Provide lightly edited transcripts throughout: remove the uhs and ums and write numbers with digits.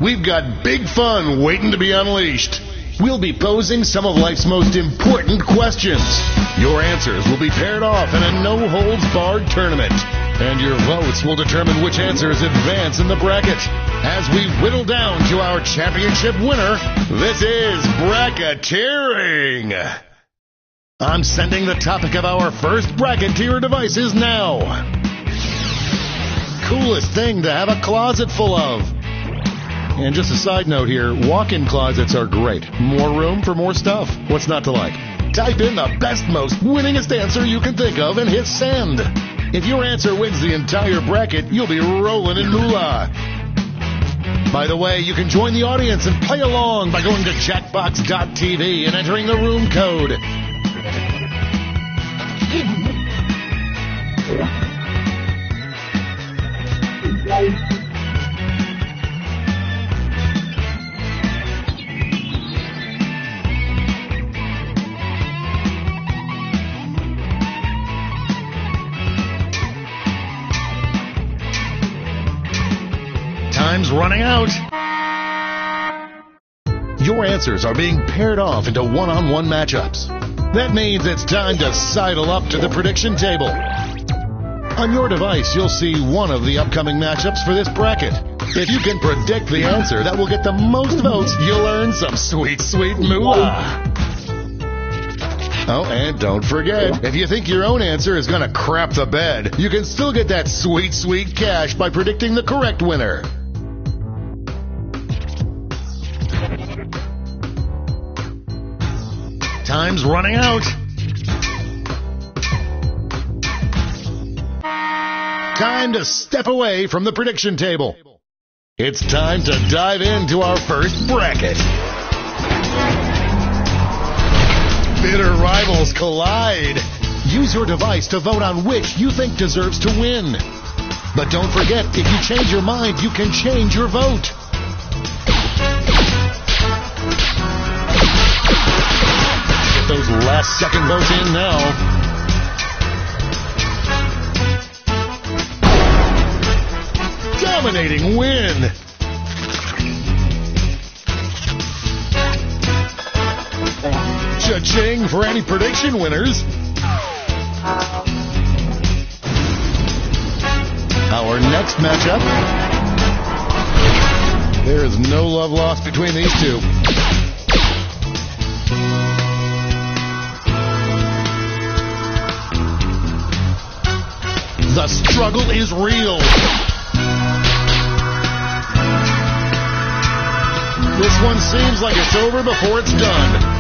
We've got big fun waiting to be unleashed. We'll be posing some of life's most important questions. Your answers will be paired off in a no-holds-barred tournament. And your votes will determine which answers advance in the bracket. As we whittle down to our championship winner, this is bracketeering. I'm sending the topic of our first bracket to your devices now. Coolest thing to have a closet full of. And just a side note here, walk-in closets are great. More room for more stuff. What's not to like? Type in the best, most winningest answer you can think of and hit send. If your answer wins the entire bracket, you'll be rolling in moolah. By the way, you can join the audience and play along by going to Jackbox.tv and entering the room code. Time's running out. Your answers are being paired off into one-on-one matchups. That means it's time to sidle up to the prediction table. On your device, you'll see one of the upcoming matchups for this bracket. If you can predict the answer that will get the most votes, you'll earn some sweet, sweet moolah. Oh, and don't forget, if you think your own answer is going to crap the bed, you can still get that sweet, sweet cash by predicting the correct winner. Time's running out. Time to step away from the prediction table. It's time to dive into our first bracket. Bitter rivals collide. Use your device to vote on which you think deserves to win. But don't forget, if you change your mind, you can change your vote. Get those last second votes in now. Dominating win. Cha-ching for any prediction winners. Our next matchup. There is no love lost between these two. The struggle is real. This one seems like it's over before it's done.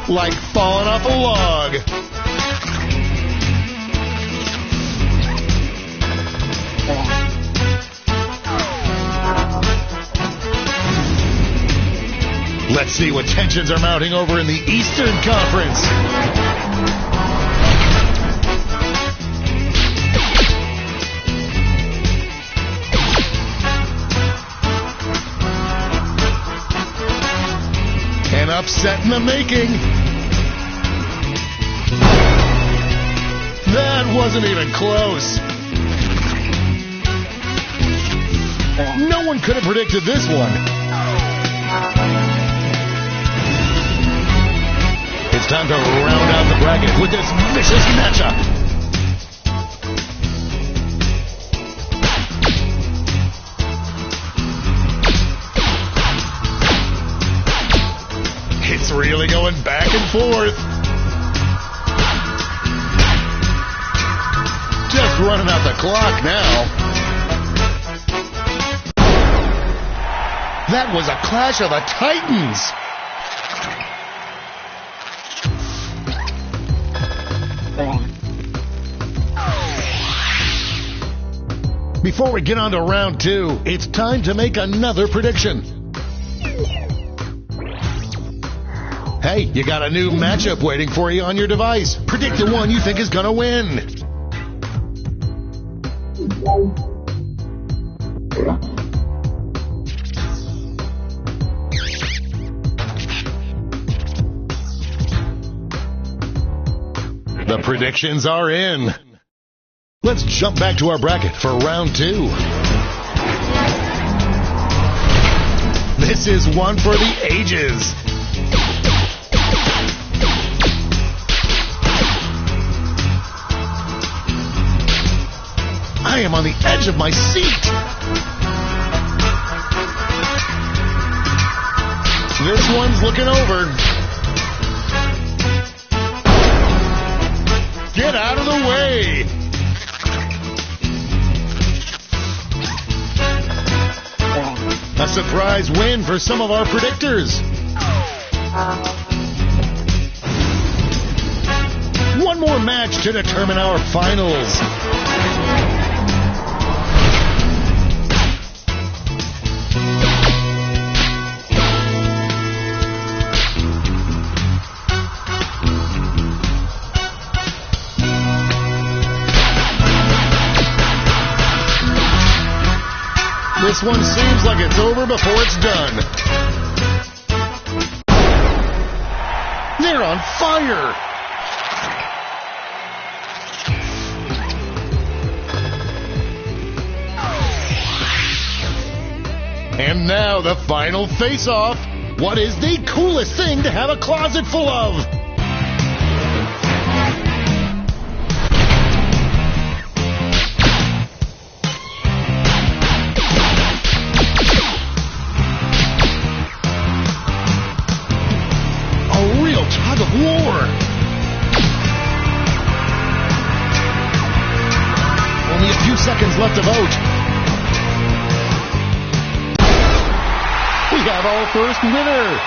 Like falling off a log. Let's see what tensions are mounting over in the Eastern Conference. An upset in the making. That wasn't even close. No one could have predicted this one. It's time to round out the bracket with this vicious matchup. It's really going back and forth. Just running out the clock now. That was a clash of the Titans. Before we get on to round two, it's time to make another prediction. Hey, you got a new matchup waiting for you on your device. Predict the one you think is going to win. The predictions are in. Let's jump back to our bracket for round two. This is one for the ages. I am on the edge of my seat. This one's looking over. Get out of the way. A surprise win for some of our predictors. One more match to determine our finals. This one seems like it's over before it's done. They're on fire! And now the final face-off. What is the coolest thing to have a closet full of? A real tug of war. Only a few seconds left to vote. We have our first winner.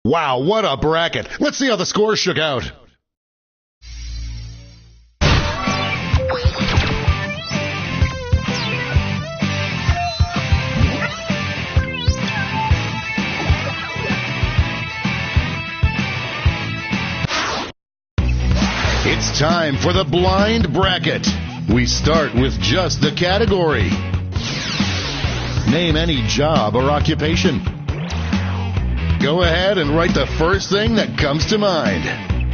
Wow, what a bracket. Let's see how the scores shook out. It's time for the blind bracket. We start with just the category. Name any job or occupation. Go ahead and write the first thing that comes to mind.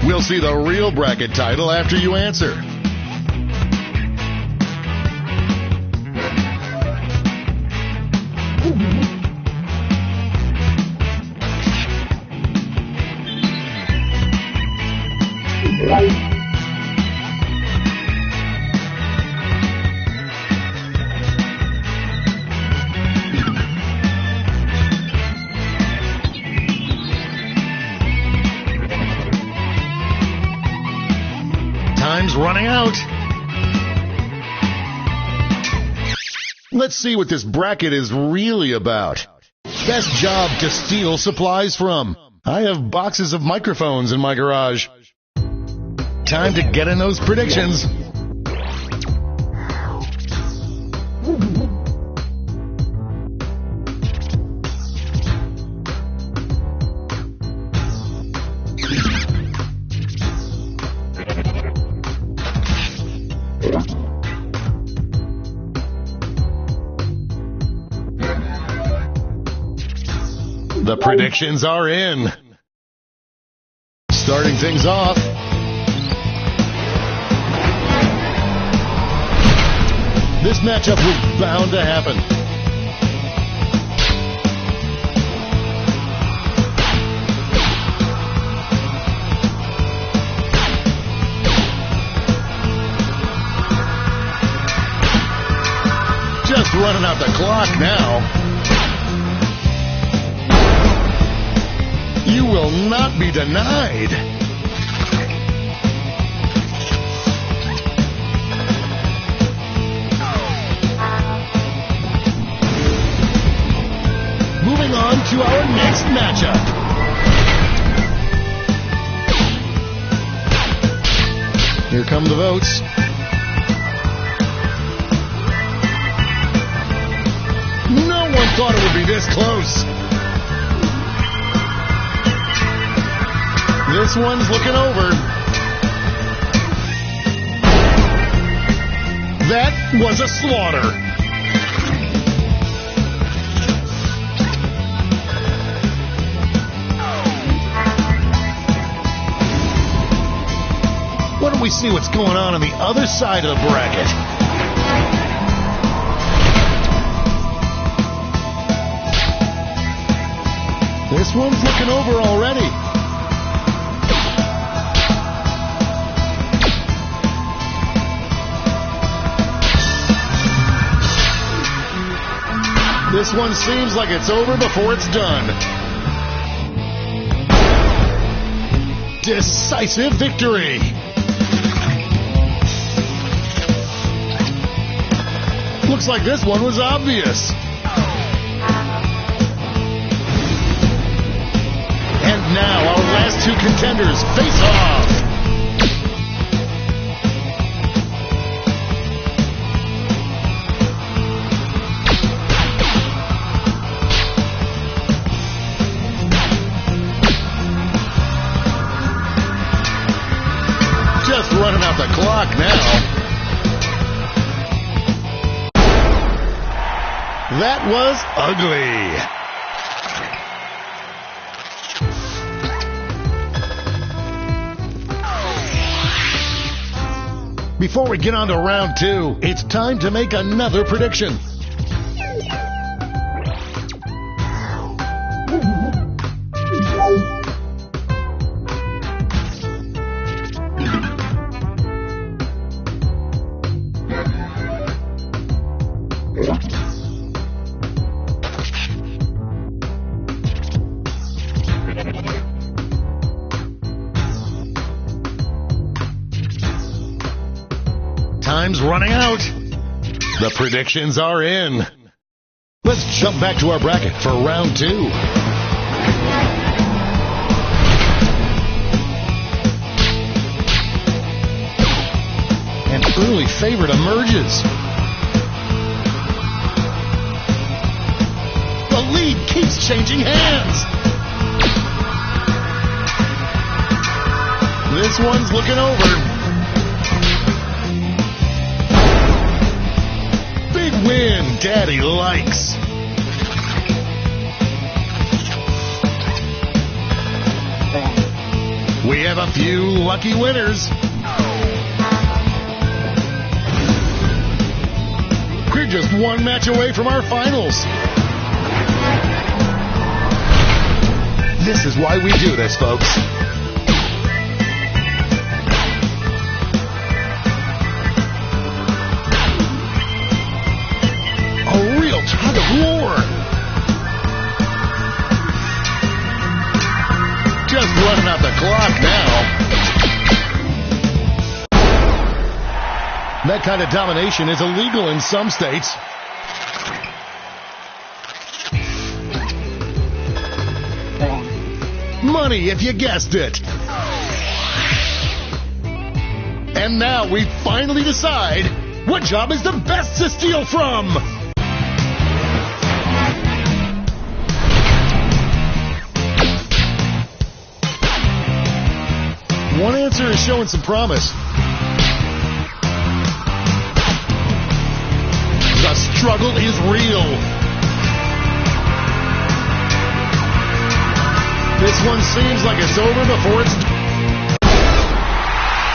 We'll see the real bracket title after you answer. Time's running out. Let's see what this bracket is really about. Best job to steal supplies from. I have boxes of microphones in my garage. Time to get in those predictions. The predictions are in. Starting things off. This matchup was bound to happen. Just running out the clock now. You will not be denied. Moving on to our next matchup. Here come the votes. No one thought it would be this close. This one's looking over. That was a slaughter. Why don't we see what's going on the other side of the bracket? This one's looking over already. This one seems like it's over before it's done. Decisive victory. Looks like this one was obvious. And now our last two contenders face off. That was ugly. Before we get on to round 2, it's time to make another prediction. Time's running out. The predictions are in. Let's jump back to our bracket for round 2. An early favorite emerges. The lead keeps changing hands. This one's looking over. Win Daddy likes. We have a few lucky winners. We're just one match away from our finals. This is why we do this, folks. Tug of war. Just running out the clock now. That kind of domination is illegal in some states. Money, if you guessed it. And now we finally decide what job is the best to steal from. One answer is showing some promise. The struggle is real. This one seems like it's over before it's...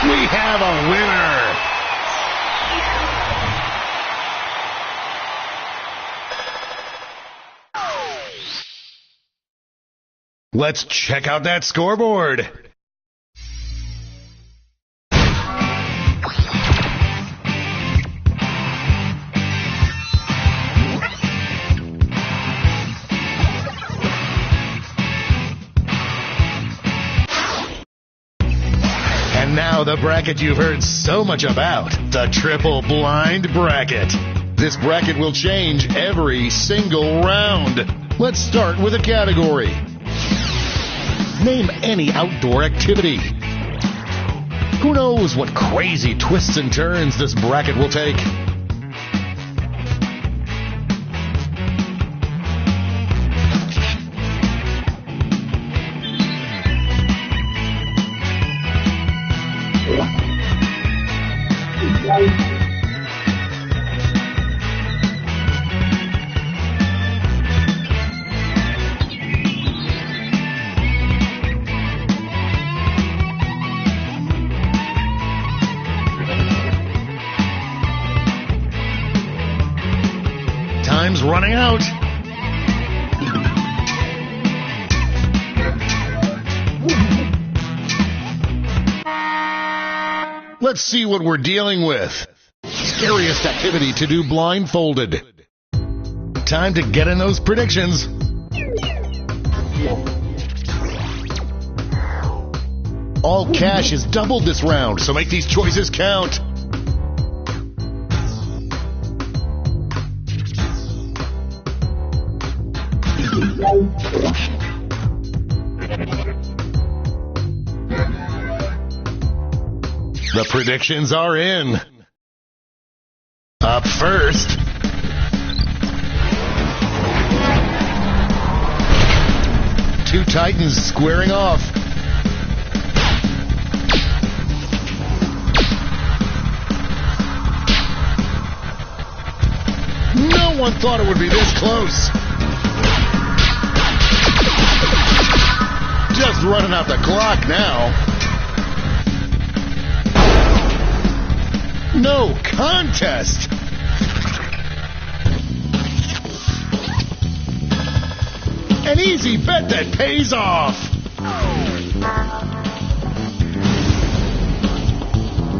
We have a winner. Let's check out that scoreboard. Now the bracket you've heard so much about, the triple blind bracket. This bracket will change every single round. Let's start with a category. Name any outdoor activity. Who knows what crazy twists and turns this bracket will take? Time's running out. Let's see what we're dealing with. Scariest activity to do blindfolded. Time to get in those predictions. All cash is doubled this round, so make these choices count. The predictions are in. Up first, two Titans squaring off. No one thought it would be this close. Just running out the clock now. No contest. An easy bet that pays off.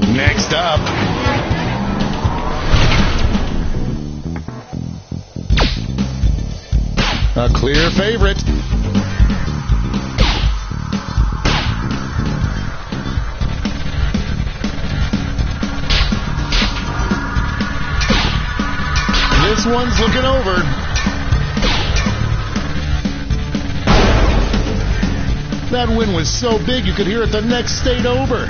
Next up. A clear favorite. This one's looking over. That win was so big you could hear it the next state over.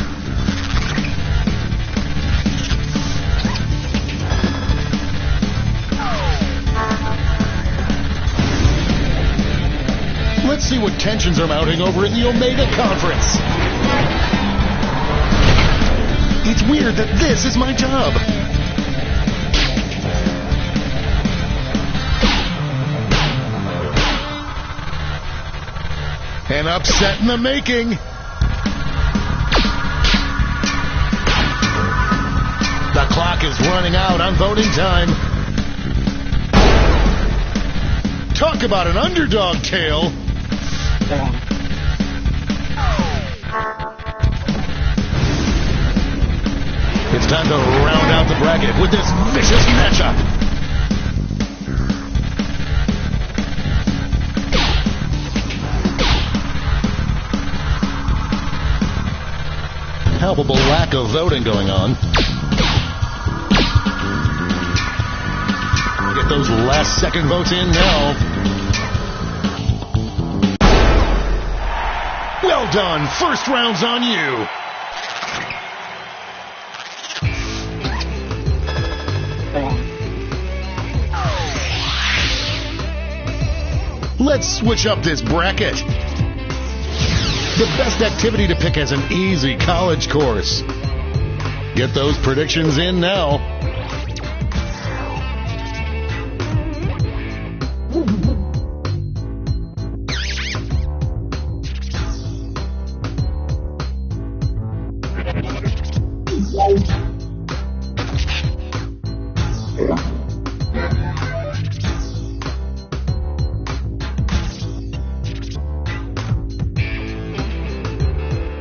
Let's see what tensions are mounting over in the Omega Conference. It's weird that this is my job. An upset in the making. The clock is running out on voting time. Talk about an underdog tale. It's time to round out the bracket with this vicious matchup. Palpable lack of voting going on. Get those last second votes in now. Well done. First round's on you. Let's switch up this bracket. The best activity to pick as an easy college course. Get those predictions in now.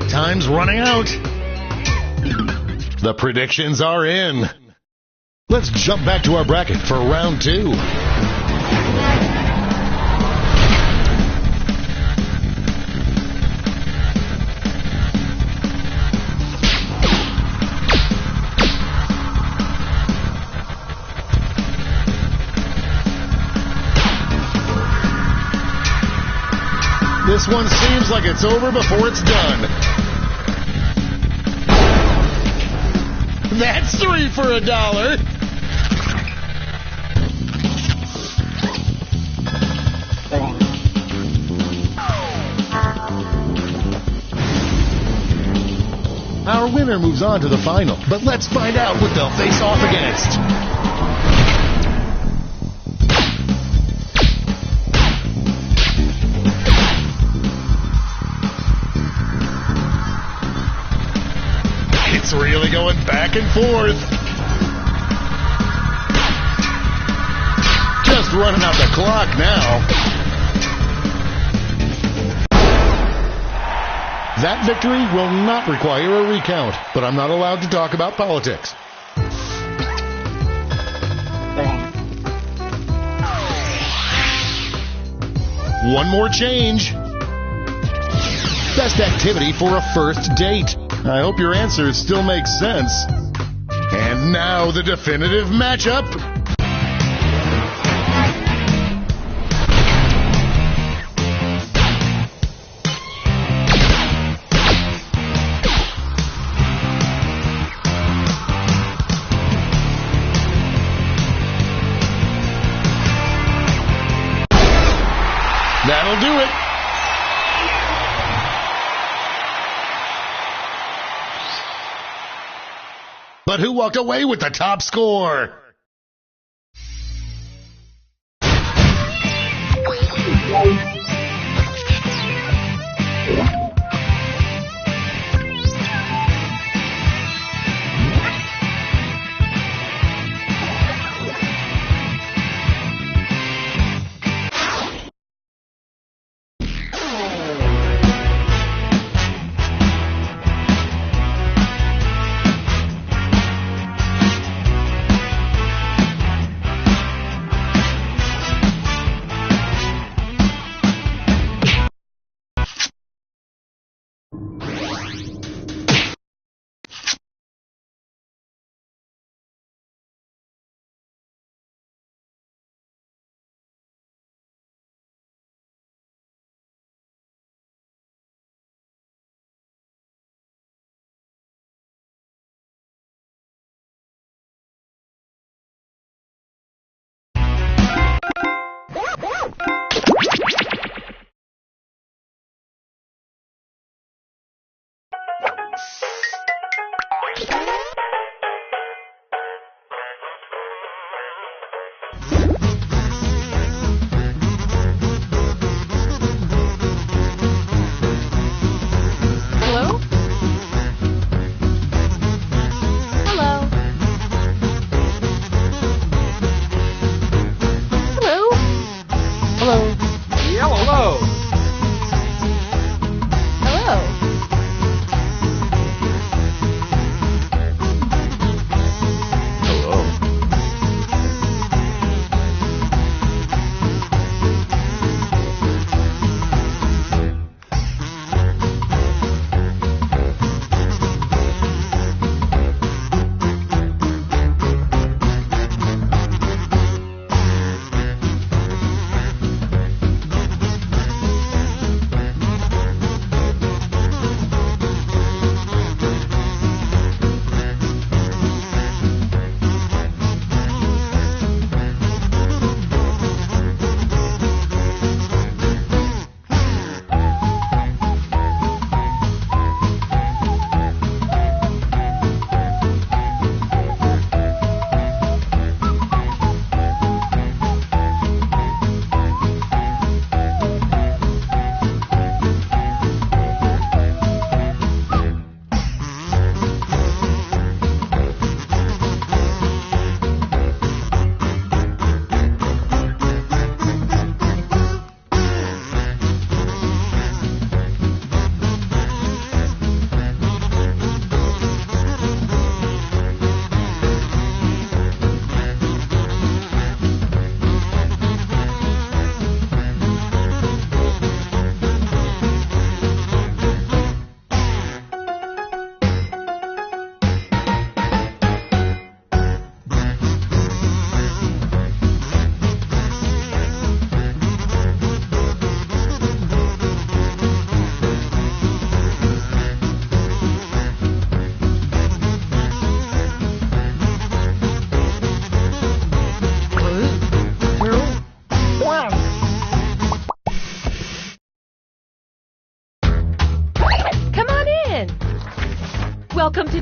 Time's running out. The predictions are in. Let's jump back to our bracket for round 2. This one seems like it's over before it's done. That's 3 for $1. Our winner moves on to the final, but let's find out what they'll face off against. It's really going back and forth. Just running out the clock now. That victory will not require a recount, but I'm not allowed to talk about politics. One more change. Best activity for a first date. I hope your answers still make sense. And now the definitive matchup. That'll do it. But who walked away with the top score?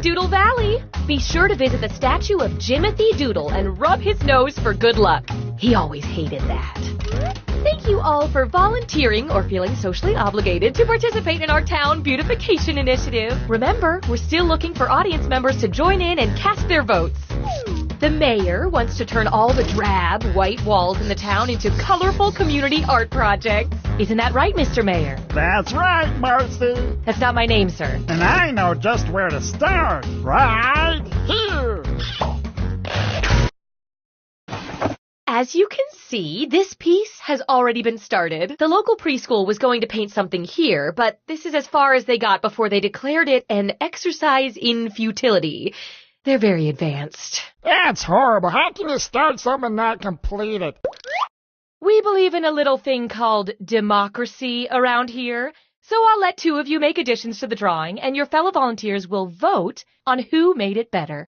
Doodle Valley. Be sure to visit the statue of Jimothy Doodle and rub his nose for good luck. He always hated that. Thank you all for volunteering or feeling socially obligated to participate in our town beautification initiative. Remember, we're still looking for audience members to join in and cast their votes. The mayor wants to turn all the drab, white walls in the town into colorful community art projects. Isn't that right, Mr. Mayor? That's right, Marcy. That's not my name, sir. And I know just where to start. Right here. As you can see, this piece has already been started. The local preschool was going to paint something here, but this is as far as they got before they declared it an exercise in futility. They're very advanced. That's horrible. How can you start something and not complete it? We believe in a little thing called democracy around here, so I'll let two of you make additions to the drawing, and your fellow volunteers will vote on who made it better.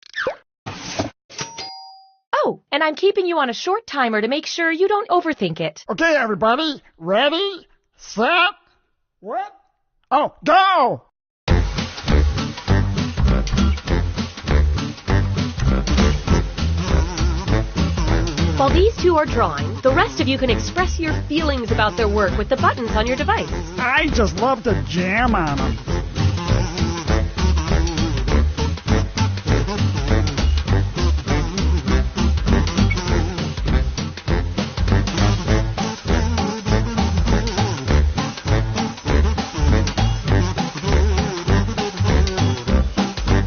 Oh, and I'm keeping you on a short timer to make sure you don't overthink it. Okay, everybody. Ready, set, what? Oh, go! While these two are drawing, the rest of you can express your feelings about their work with the buttons on your device. I just love to jam on them.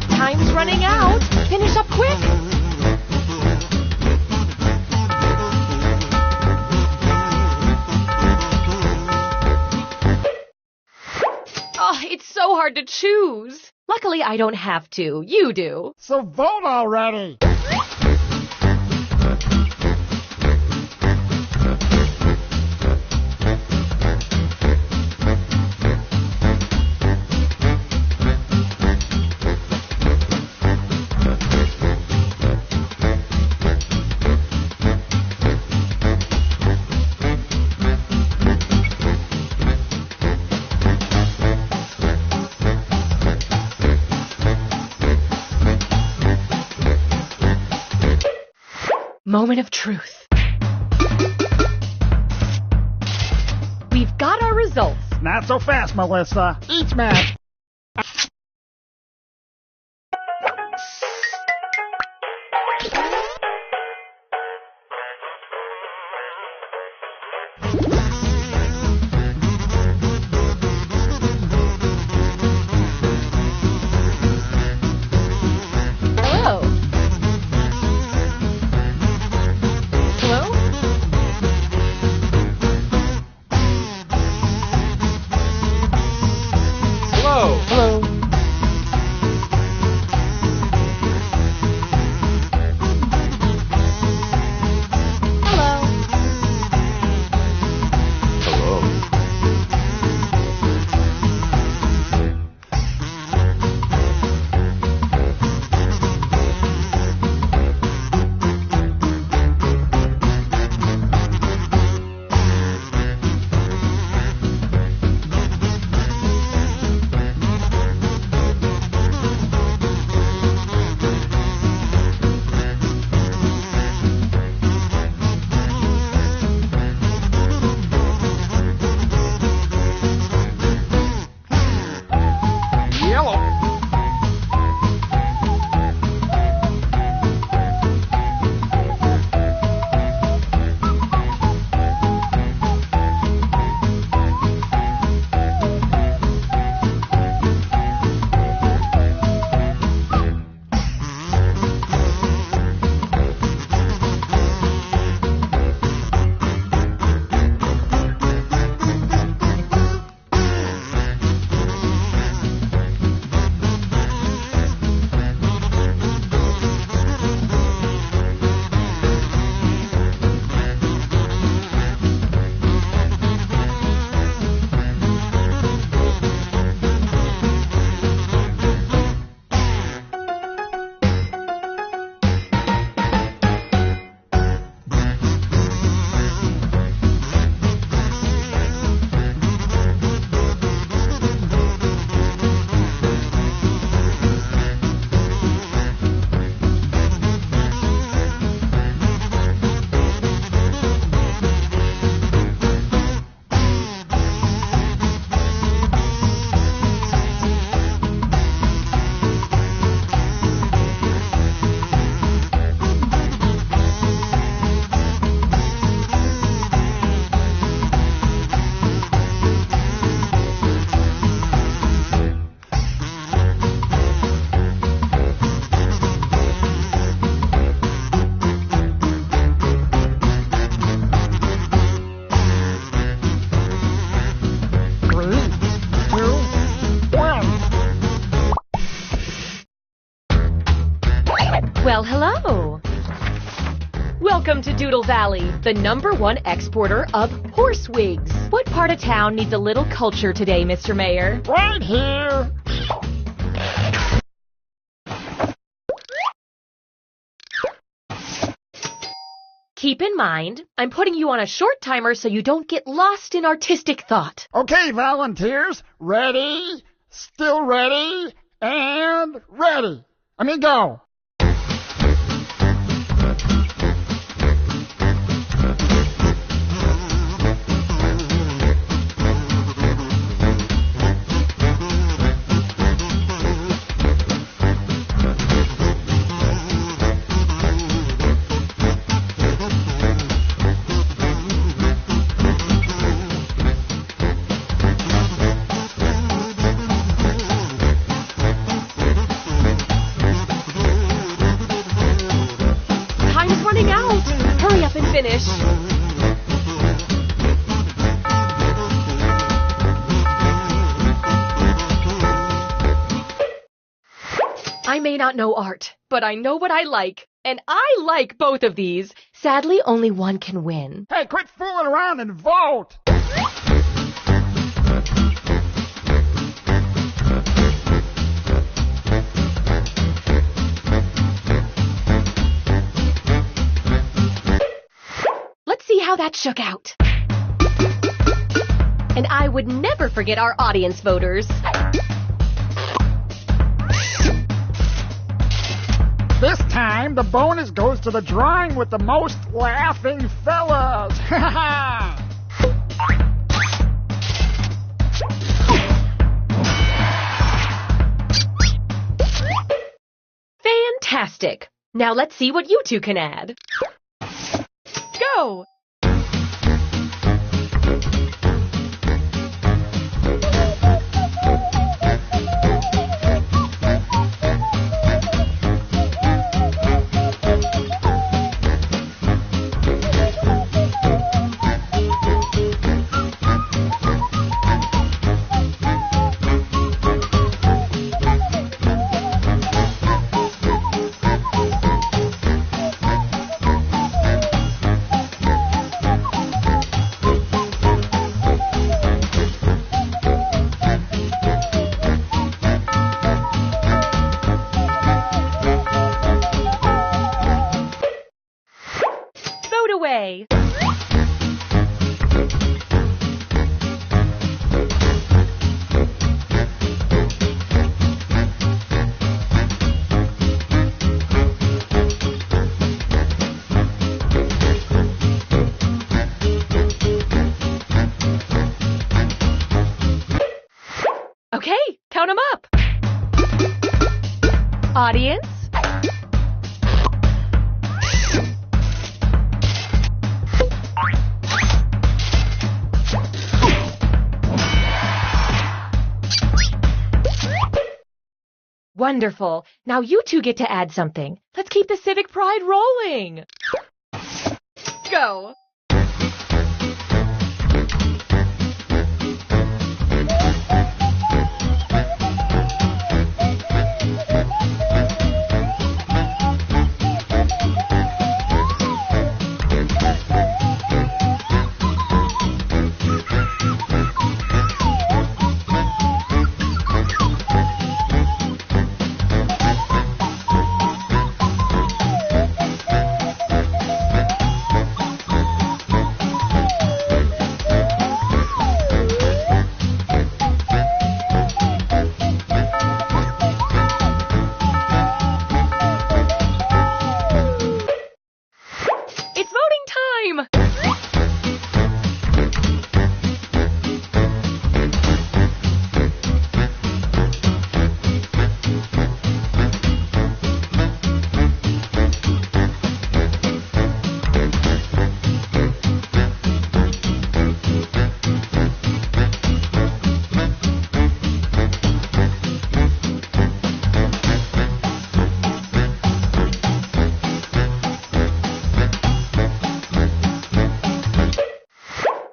Time's running out. Finish up quick. It's so hard to choose. Luckily, I don't have to. You do. So vote already. Moment of truth. We've got our results. Not so fast, Melissa. Each match. Welcome to Doodle Valley, the #1 exporter of horse wigs. What part of town needs a little culture today, Mr. Mayor? Right here. Keep in mind, I'm putting you on a short timer so you don't get lost in artistic thought. Okay, volunteers. Ready, still ready, and ready. Go. Hurry up and finish. I may not know art, but I know what I like. And I like both of these. Sadly, only one can win. Hey, quit fooling around and vote! How that shook out. And I would never forget our audience voters. This time, the bonus goes to the drawing with the most laughing fellas. Fantastic. Now let's see what you two can add. Go! Away. Okay, count them up. Audience. Wonderful. Now you two get to add something. Let's keep the civic pride rolling. Go.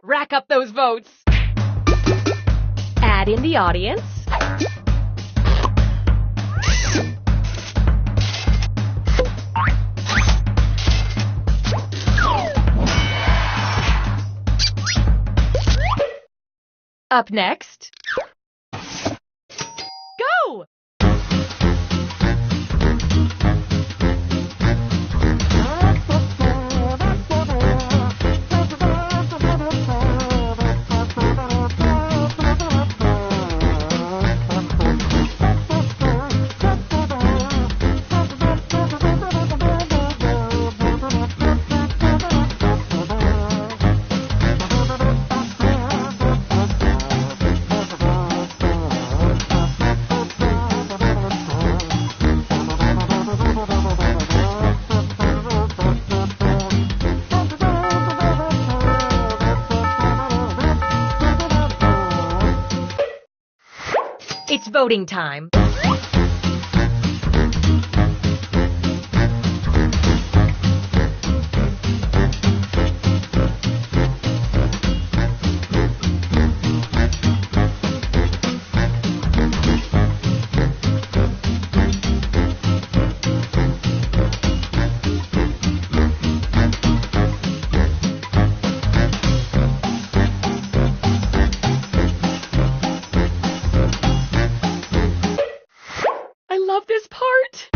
Rack up those votes. Add in the audience. Up next. Go! It's voting time. This part.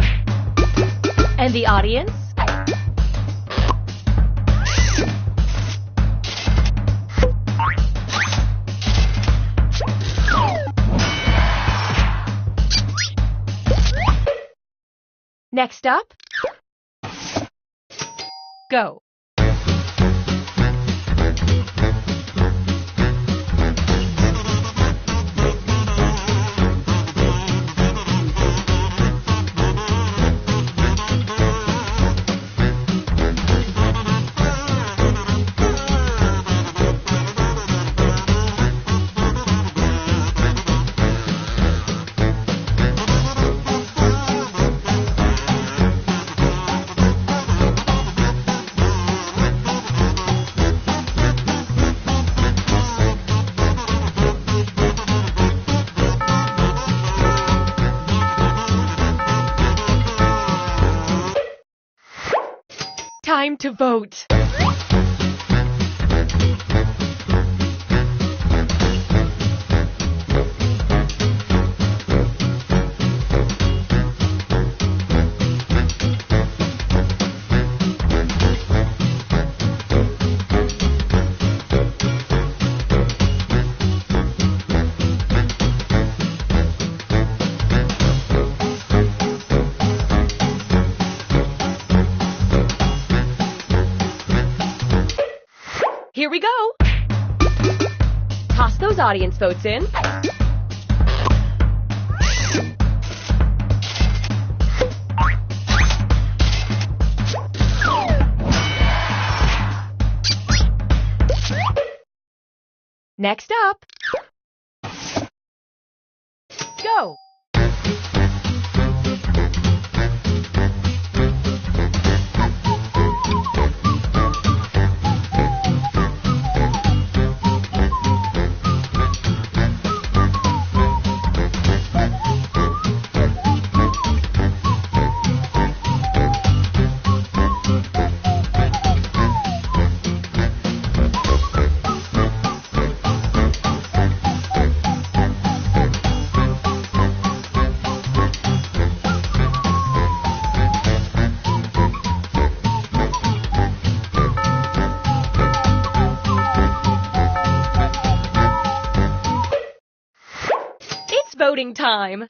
And the audience? Next up, go. Time to vote. Here we go. Toss those audience votes in. Next up, go. Voting time.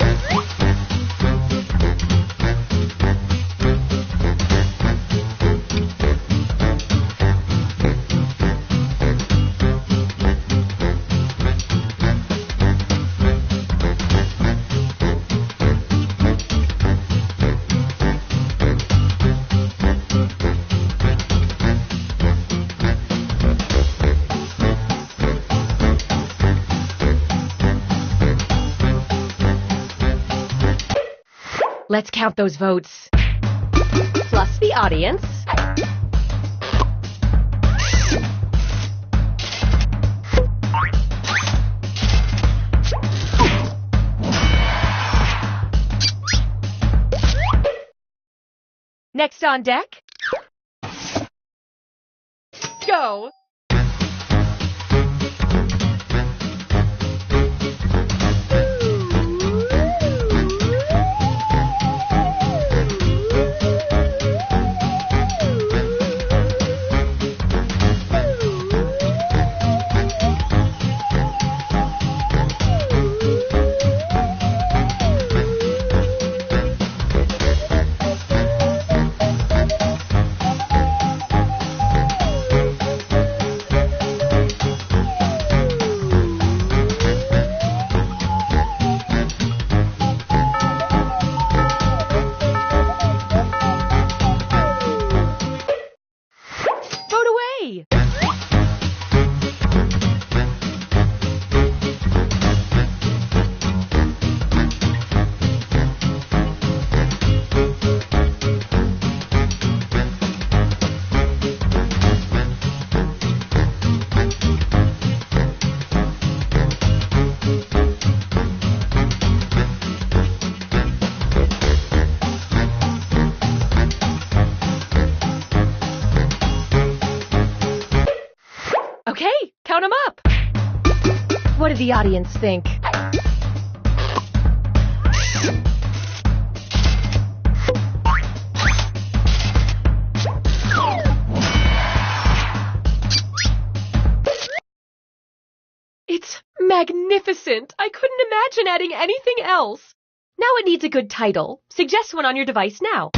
Let's count those votes. Plus the audience. Next on deck, go. Okay, count 'em up. What did the audience think? It's magnificent. I couldn't imagine adding anything else. Now it needs a good title. Suggest one on your device now.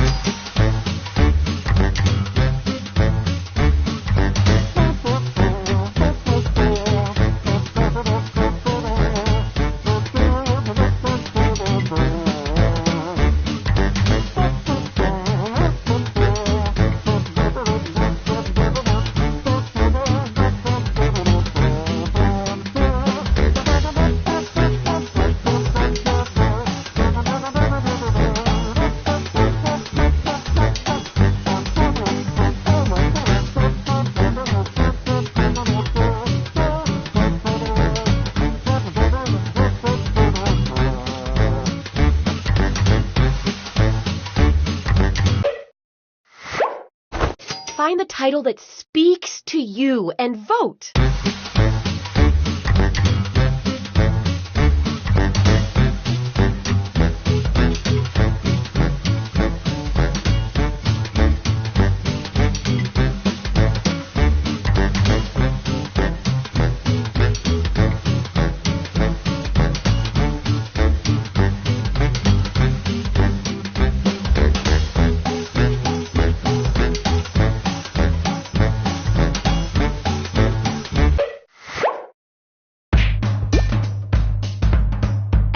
Find the title that speaks to you and vote.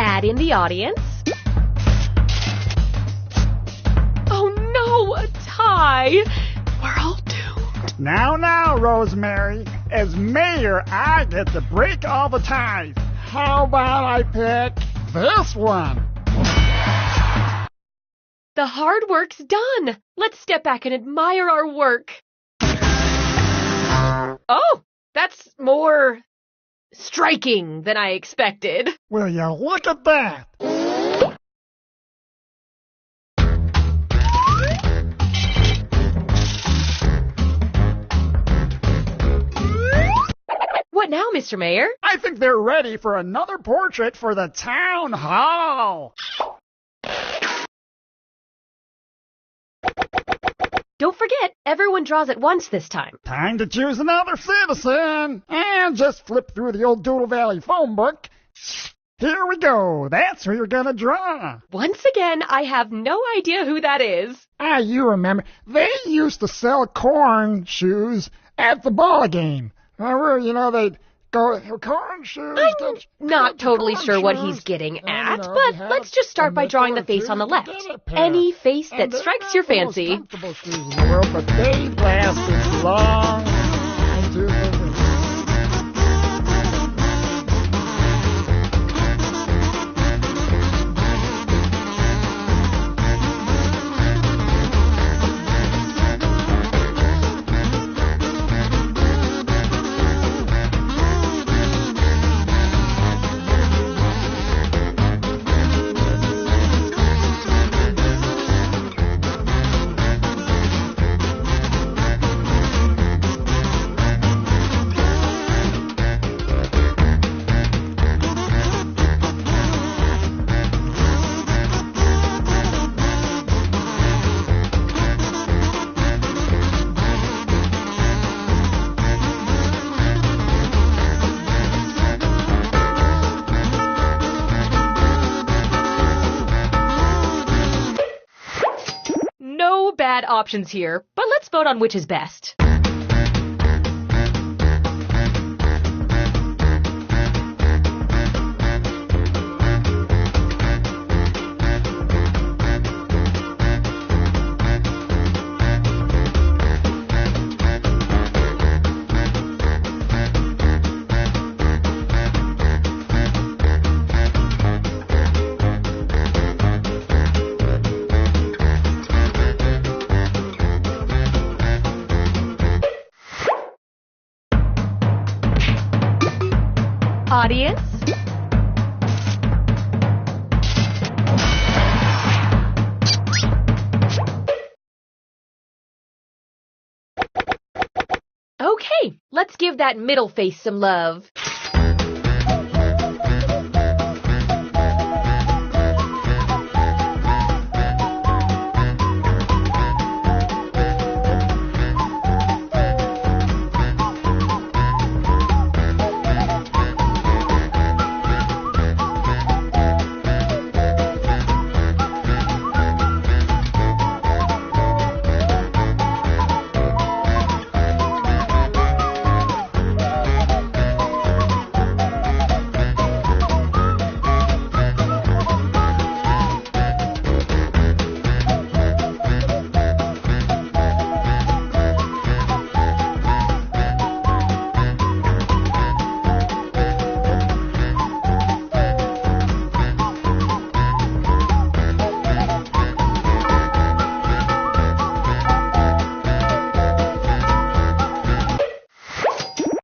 Add in the audience. Oh no, a tie! We're all doomed. Now, Rosemary. As mayor, I get to break all the ties. How about I pick this one? The hard work's done. Let's step back and admire our work. Oh, that's more striking than I expected. Will you look at that? What now, Mr. Mayor? I think they're ready for another portrait for the town hall. Don't forget, everyone draws at once this time. Time to choose another citizen. And just flip through the old Doodle Valley phone book. Here we go. That's who you're gonna draw. Once again, I have no idea who that is. You remember. They used to sell corn shoes at the ball game. Remember, they'd go, corn shoes. I'm not totally sure what he's getting at, but let's just start by drawing the face on the left. Any face that strikes your fancy. Comfortable shoes in the world, but they lasted long into the winter. No bad options here, but let's vote on which is best. Audience? Okay, Okay, let's give that middle face some love.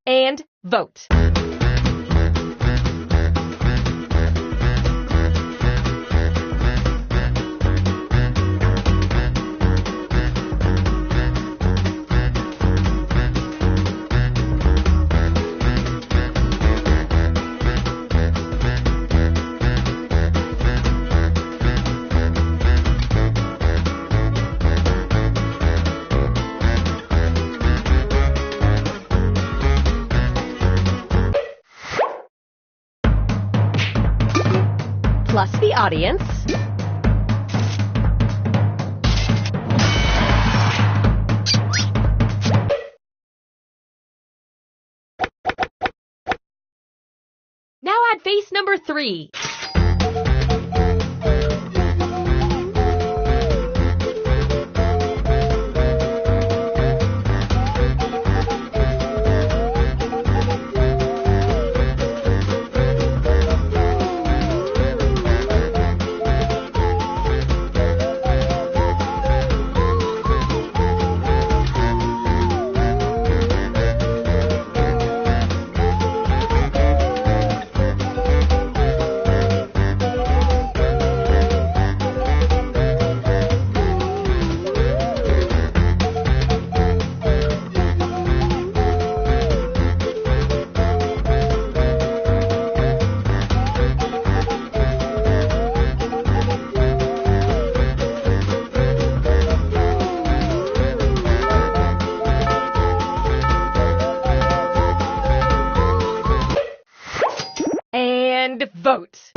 And vote. Plus the audience. Now add face number 3. And vote.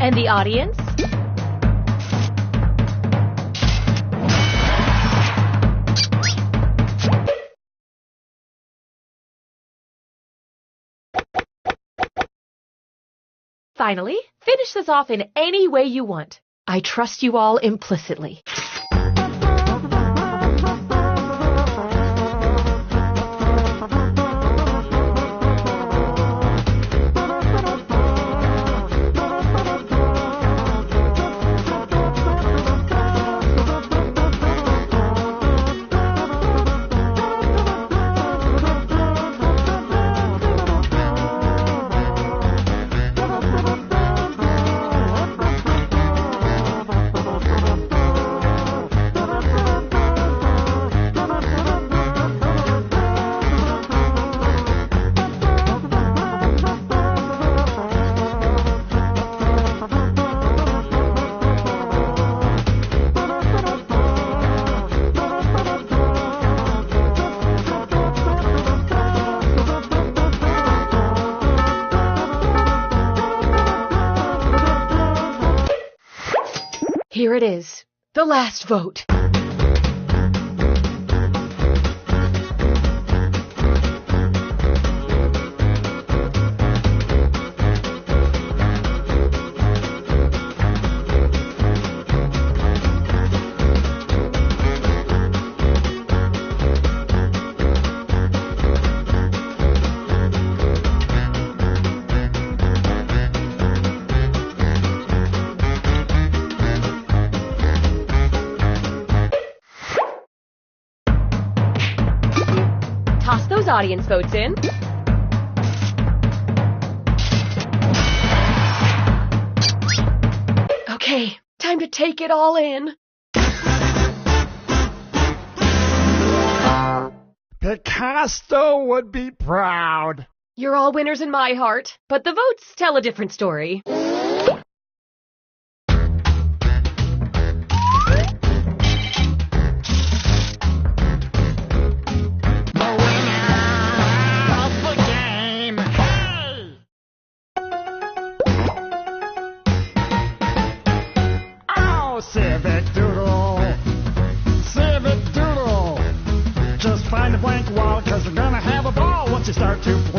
And the audience? Finally, finish this off in any way you want. I trust you all implicitly. Here it is, the last vote. those audience votes in. Okay, time to take it all in. Picasso would be proud. You're all winners in my heart, but the votes tell a different story. Civic Doodle, Civic Doodle. Just find a blank wall, cause you're gonna have a ball once you start to play.